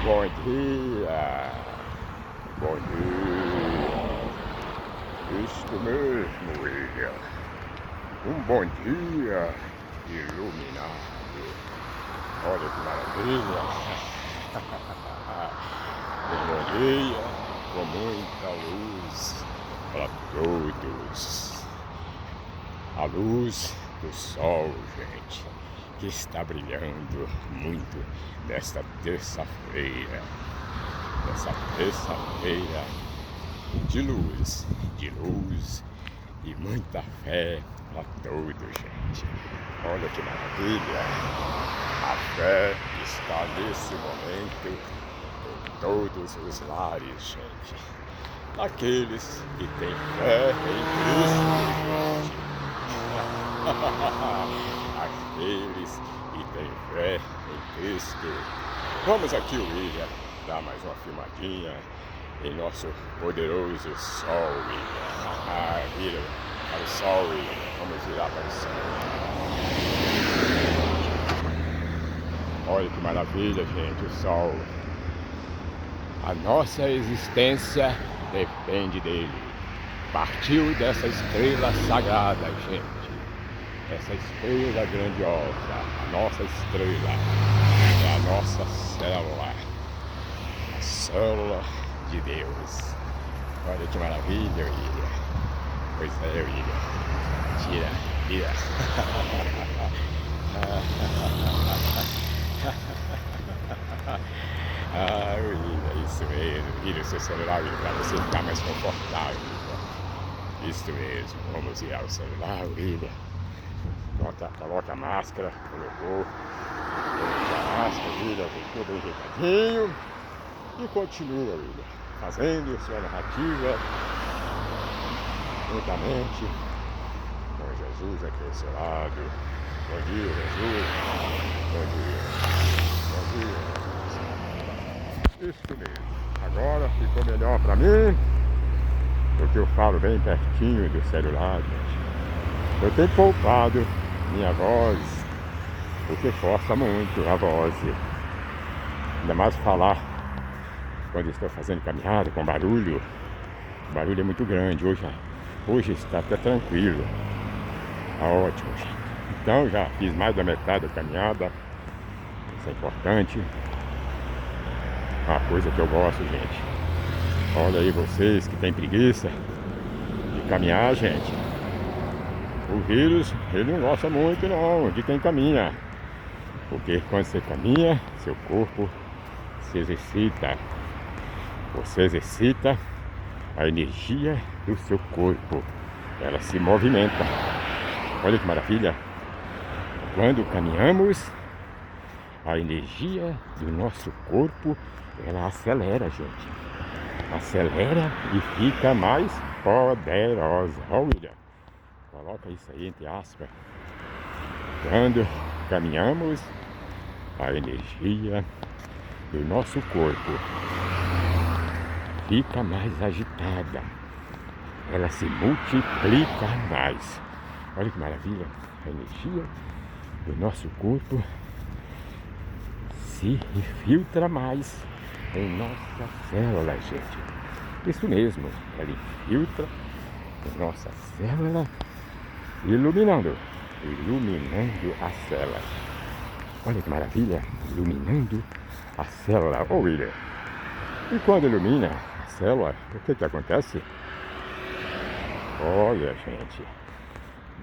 Bom dia, bom dia, isto mesmo, William. Um bom dia iluminado. Olha que maravilha. Um bom dia com muita luz para todos. A luz do sol, gente, que está brilhando muito nesta terça-feira. Essa terça-feira de luz e muita fé para todos, gente. Olha que maravilha! A fé está nesse momento em todos os lares, gente. Daqueles que têm fé em Cristo, gente. Aqueles que têm fé em Cristo. Vamos aqui, William, dar mais uma filmadinha em nosso poderoso sol, William. Vira para o sol, William. Vamos virar para o sol. Olha que maravilha, gente, o sol. A nossa existência depende dele. Partiu dessa estrela sagrada, gente. Essa estrela grandiosa, a nossa estrela, é a nossa célula. A célula de Deus. Olha que maravilha, William. Pois é, William. Tira. William, isso mesmo. Vira o seu celular, William, para você ficar mais confortável. Isso mesmo. Vamos virar o celular, William. Coloca a máscara, colocou a máscara, William, ficou bem recadinho. E continua, William, fazendo sua narrativa lentamente, com Jesus aqui ao seu lado. Bom dia, Jesus. Bom dia. Bom dia, Jesus. Isso mesmo. Agora ficou melhor pra mim, porque eu falo bem pertinho do celular, gente. Eu tenho poupado minha voz, porque força muito a voz. Ainda mais falar quando estou fazendo caminhada com barulho. O barulho é muito grande. Hoje está até tranquilo. Tá ótimo. Então já fiz mais da metade da caminhada. Isso é importante. Uma coisa que eu gosto, gente. Olha aí vocês que tem preguiça de caminhar, gente. O vírus, ele não gosta muito não de quem caminha. Porque quando você caminha, seu corpo se exercita. Você exercita a energia do seu corpo. Ela se movimenta. Olha que maravilha. Quando caminhamos, a energia do nosso corpo, ela acelera, gente. Acelera e fica mais poderosa. Olha, coloca isso aí entre aspas. Quando caminhamos, a energia do nosso corpo fica mais agitada, ela se multiplica mais. Olha que maravilha, a energia do nosso corpo se infiltra mais em nossa célula, gente. Isso mesmo, ela infiltra em nossa célula, iluminando a célula. Olha que maravilha, iluminando a célula. Ô, William, e quando ilumina a célula, o que acontece? Olha, gente,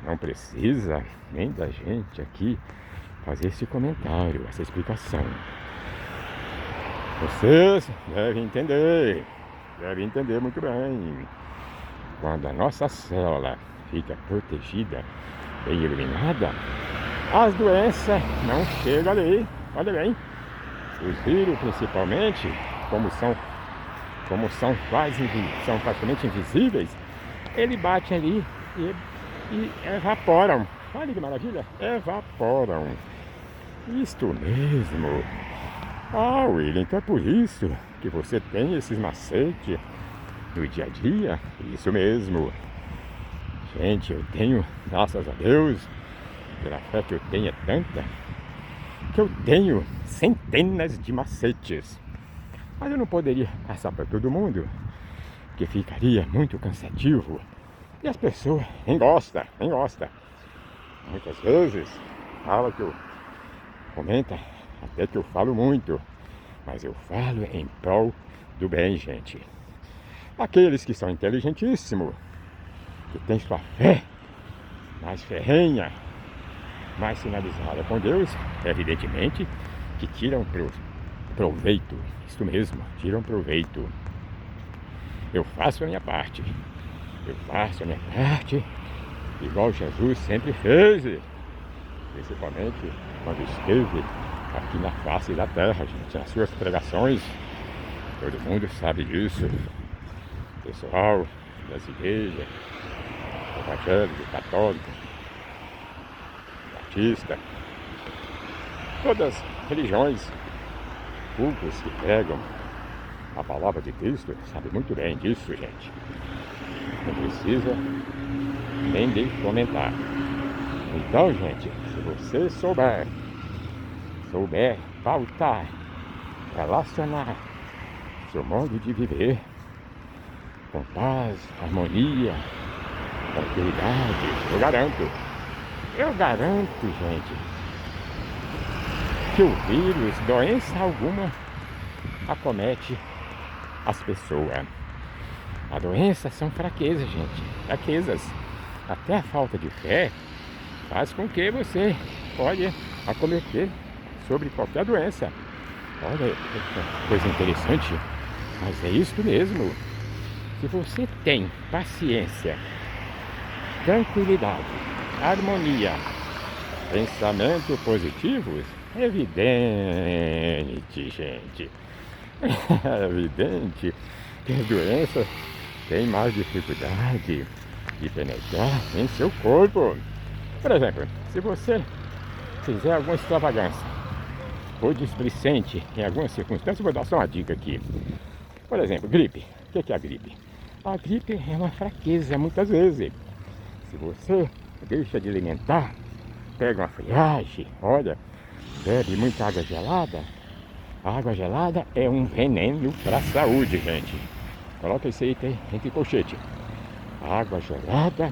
não precisa nem da gente aqui fazer esse comentário, essa explicação. Vocês devem entender muito bem. Quando a nossa célula fica protegida, bem iluminada, as doenças não chegam ali. Olha bem, os vírus principalmente, como são praticamente invisíveis, ele bate ali e evaporam. Olha que maravilha, evaporam. Isto mesmo. William, então é por isso que você tem esses macetes do dia a dia? Isso mesmo. Gente, eu tenho, graças a Deus, pela fé que eu tenho é tanta, que eu tenho centenas de macetes Mas eu não poderia passar para todo mundo, que ficaria muito cansativo. E as pessoas nem gostam, nem gostam. Muitas vezes fala que eu comenta até que eu falo muito, mas eu falo em prol do bem, gente. Aqueles que são inteligentíssimos, que têm sua fé mais ferrenha, mais sinalizada com Deus, evidentemente que tiram proveito, isso mesmo, tiram proveito. Eu faço a minha parte, igual Jesus sempre fez, principalmente quando esteve aqui na face da terra, gente, nas suas pregações. Todo mundo sabe disso, pessoal das igrejas, evangélico, católico, batista, todas as religiões, cultos que pregam a palavra de Cristo, sabe muito bem disso, gente. Não precisa nem de comentar. Então, gente, se você souber pautar, relacionar seu modo de viver com paz, harmonia, tranquilidade, eu garanto, gente, que o vírus, doença alguma, acomete as pessoas. A doença são fraquezas, gente, fraquezas. Até a falta de fé faz com que você pode acometer sobre qualquer doença. Olha, que coisa interessante, mas é isso mesmo. Se você tem paciência, tranquilidade, harmonia, pensamento positivo, é evidente, gente. É evidente que a doença tem mais dificuldade de penetrar em seu corpo. Por exemplo, se você fizer alguma extravagância ou displicente em algumas circunstâncias, vou dar só uma dica aqui. Por exemplo, gripe. O que é a gripe? A gripe é uma fraqueza muitas vezes. Se você deixa de alimentar, pega uma friagem, olha, bebe muita água gelada. A água gelada é um veneno para a saúde, gente. Coloca isso aí entre colchete. A água gelada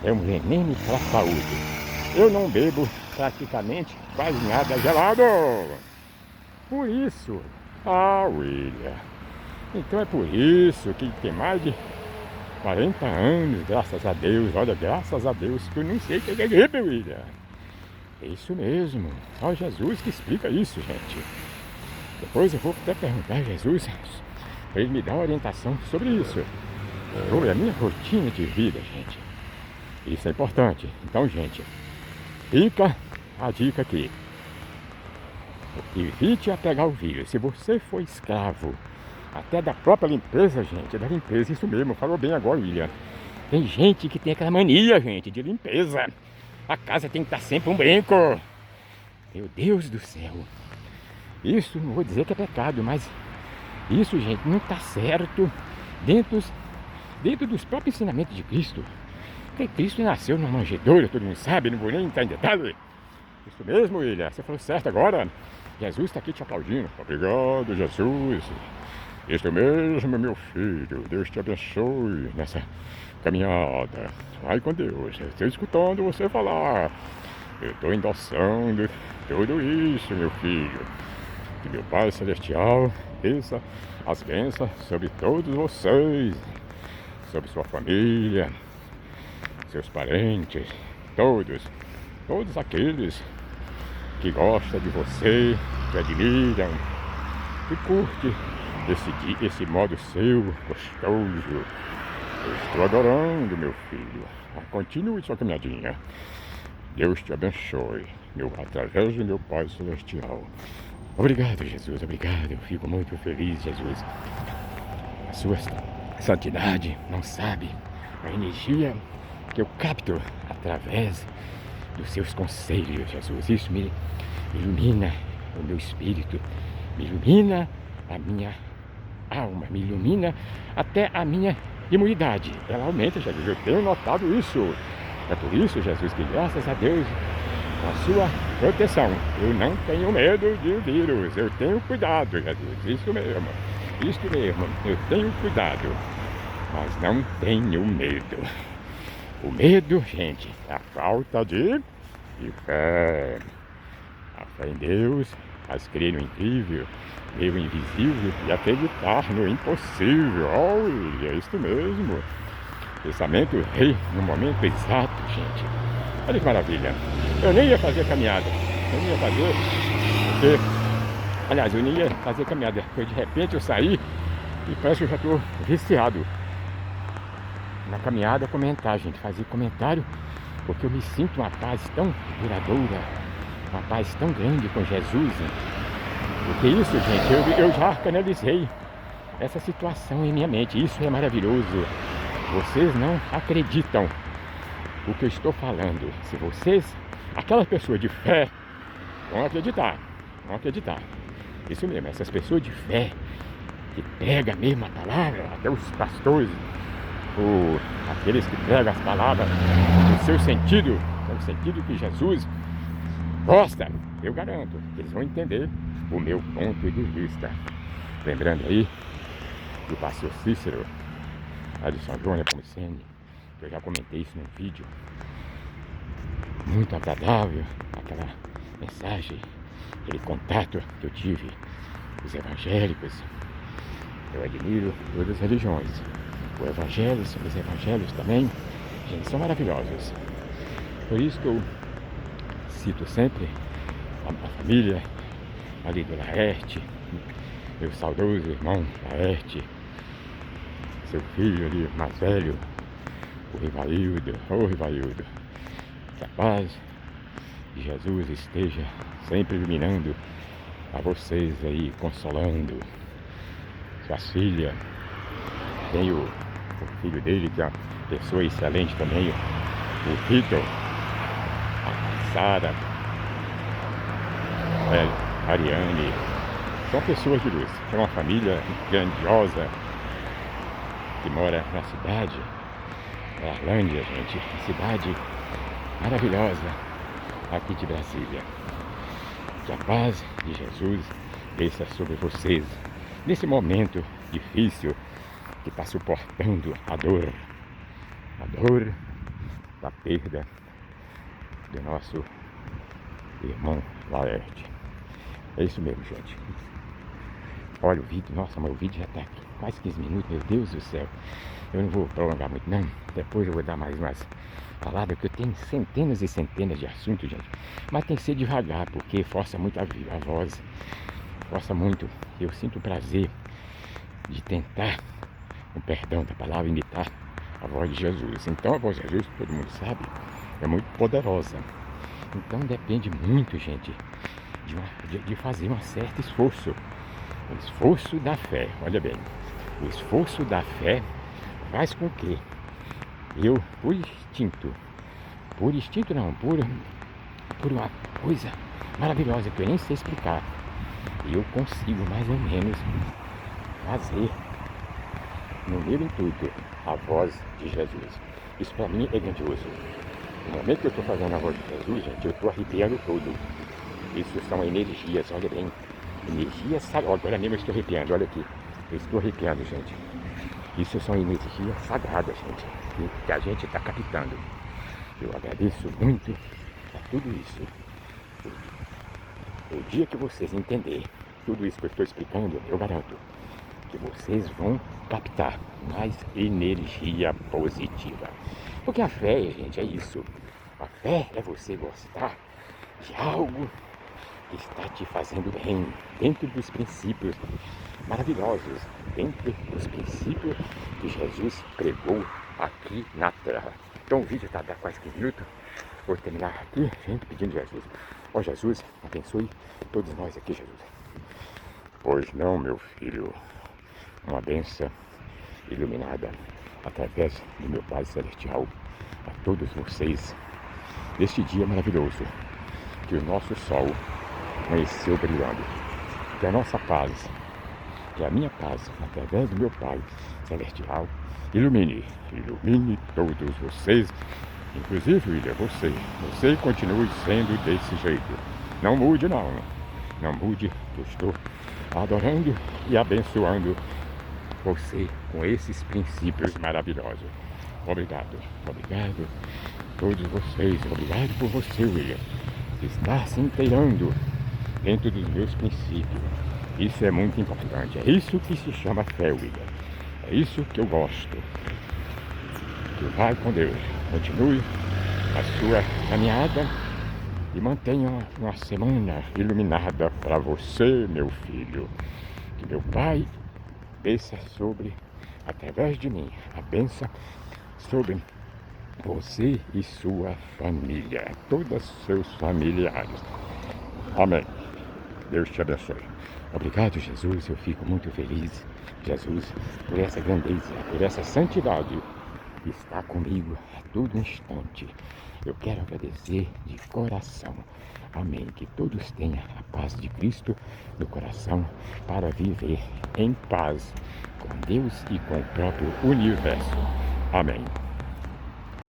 é um veneno para a saúde. Eu não bebo praticamente quase nada gelado. Por isso, William. Então é por isso que tem mais de 40 anos, graças a Deus. Olha, graças a Deus que eu não sei o que é gripe, William. É isso mesmo. Só Jesus que explica isso, gente. Depois eu vou até perguntar a Jesus para ele me dar uma orientação sobre isso. Sobre a minha rotina de vida, gente. Isso é importante. Então, gente, fica a dica aqui. Evite a pegar o vírus. Se você for escravo até da própria limpeza, gente, da limpeza, isso mesmo, falou bem agora, William. Tem gente que tem aquela mania, gente, de limpeza. A casa tem que estar sempre um brinco. Meu Deus do céu. Isso não vou dizer que é pecado, mas isso, gente, não está certo dentro dos próprios ensinamentos de Cristo. Porque Cristo nasceu numa manjedoura, todo mundo sabe, não vou nem entrar em detalhe. Isso mesmo, William, você falou certo agora. Jesus está aqui te aplaudindo. Obrigado, Jesus. Isso mesmo, meu filho. Deus te abençoe nessa caminhada. Vai com Deus. Eu estou escutando você falar. Eu estou endossando tudo isso, meu filho. Que meu Pai Celestial desça as bênçãos sobre todos vocês, sobre sua família, seus parentes, todos aqueles que gostam de você, que admiram, que curte esse modo seu gostoso. Eu estou adorando, meu filho. Continue sua caminhadinha. Deus te abençoe, através do meu Pai Celestial. Obrigado, Jesus, obrigado. Eu fico muito feliz, Jesus. A sua santidade não sabe a energia que eu capto através dos seus conselhos, Jesus. Isso me ilumina o meu espírito, me ilumina a minha alma, me ilumina até a minha imunidade. Ela aumenta, Jesus. Eu tenho notado isso. É por isso, Jesus, que graças a Deus com a sua proteção. Eu não tenho medo de vírus, eu tenho cuidado, Jesus. Isso mesmo, eu tenho cuidado, mas não tenho medo. O medo, gente, é a falta de fé. A fé em Deus faz crer no incrível, ver o invisível e acreditar no impossível. Olha, é isso mesmo. Pensamento rei no momento exato, gente. Olha que maravilha. Eu nem ia fazer caminhada. Eu nem ia fazer, porque... Aliás, eu nem ia fazer caminhada. Porque de repente eu saí e parece que eu já estou viciado na caminhada, comentar, gente. Fazer comentário, porque eu me sinto uma paz tão duradoura, uma paz tão grande com Jesus. Porque isso, gente, eu já canalizei essa situação em minha mente. Isso é maravilhoso. Vocês não acreditam o que eu estou falando. Se vocês, aquelas pessoas de fé, vão acreditar. Isso mesmo, essas pessoas de fé, que pegam mesmo a palavra, até os pastores, aqueles que pregam as palavras no seu sentido, no sentido que Jesus gosta, eu garanto que eles vão entender o meu ponto de vista. Lembrando aí do pastor Cícero, lá de São João Nepomuceno, que eu já comentei isso num vídeo muito agradável, aquela mensagem, aquele contato que eu tive com os evangélicos. Eu admiro todas as religiões. Os evangelhos também, gente, são maravilhosos. Por isso que eu cito sempre a família ali do Laerte, meu saudoso irmão Laerte, seu filho ali mais velho, o Rivaildo. Ô Rivaildo, que a paz de Jesus esteja sempre iluminando a vocês aí, consolando suas filhas. Tem o filho dele, que é uma pessoa excelente também, o Vitor, a Sara, a Ariane. São pessoas de luz. É uma família grandiosa que mora na cidade da Arlândia, gente. Uma cidade maravilhosa aqui de Brasília. Que a paz de Jesus desça sobre vocês nesse momento difícil que está suportando a dor da perda do nosso irmão Laerte. É isso mesmo, gente. Olha o vídeo, nossa, mas o vídeo já está aqui quase 15 minutos, meu Deus do céu. Eu não vou prolongar muito não, depois eu vou dar mais umas palavras, porque eu tenho centenas e centenas de assuntos, gente. Mas tem que ser devagar, porque força muito a voz, força muito. Eu sinto o prazer de tentar, com perdão da palavra, imitar a voz de Jesus. Então a voz de Jesus, todo mundo sabe, é muito poderosa. Então depende muito, gente, de fazer um certo esforço. O esforço da fé, olha bem, o esforço da fé faz com que eu, por uma coisa maravilhosa que eu nem sei explicar, eu consigo mais ou menos fazer no meu intuito a voz de Jesus. Isso para mim é grandioso. No momento que eu estou fazendo a voz de Jesus, gente, eu estou arrepiando todo. Isso são energias, olha bem. Energias sagradas. Agora mesmo eu estou arrepiando, olha aqui. Eu estou arrepiando, gente. Isso são energias sagradas, gente, que a gente está captando. Eu agradeço muito a tudo isso. O dia que vocês entenderem tudo isso que eu estou explicando, eu garanto que vocês vão captar mais energia positiva. Porque a fé, gente, é isso. A fé é você gostar de algo que está te fazendo bem, dentro dos princípios maravilhosos, dentro dos princípios que Jesus pregou aqui na Terra. Então o vídeo está quase 15 minutos. Vou terminar aqui, gente, pedindo a Jesus. Ó Jesus, abençoe todos nós aqui, Jesus. Pois não, meu filho, uma bênção iluminada através do meu Pai Celestial a todos vocês neste dia maravilhoso, que o nosso sol amanheceu brilhando, que a nossa paz, que a minha paz, através do meu Pai Celestial, ilumine todos vocês Inclusive, William, você continue sendo desse jeito. Não mude não. Não mude, que eu estou adorando e abençoando você com esses princípios maravilhosos. Obrigado, obrigado a todos vocês. Obrigado por você, William, estar se inteirando dentro dos meus princípios. Isso é muito importante. É isso que se chama fé, William. É isso que eu gosto. Que vai com Deus. Continue a sua caminhada e mantenha uma semana iluminada para você, meu filho. Que meu Pai desça sobre, através de mim, a bênção sobre você e sua família, todos os seus familiares. Amém. Deus te abençoe. Obrigado, Jesus. Eu fico muito feliz, Jesus, por essa grandeza, por essa santidade que está comigo a todo instante. Eu quero agradecer de coração. Amém. Que todos tenham a paz de Cristo no coração para viver em paz com Deus e com o próprio universo. Amém.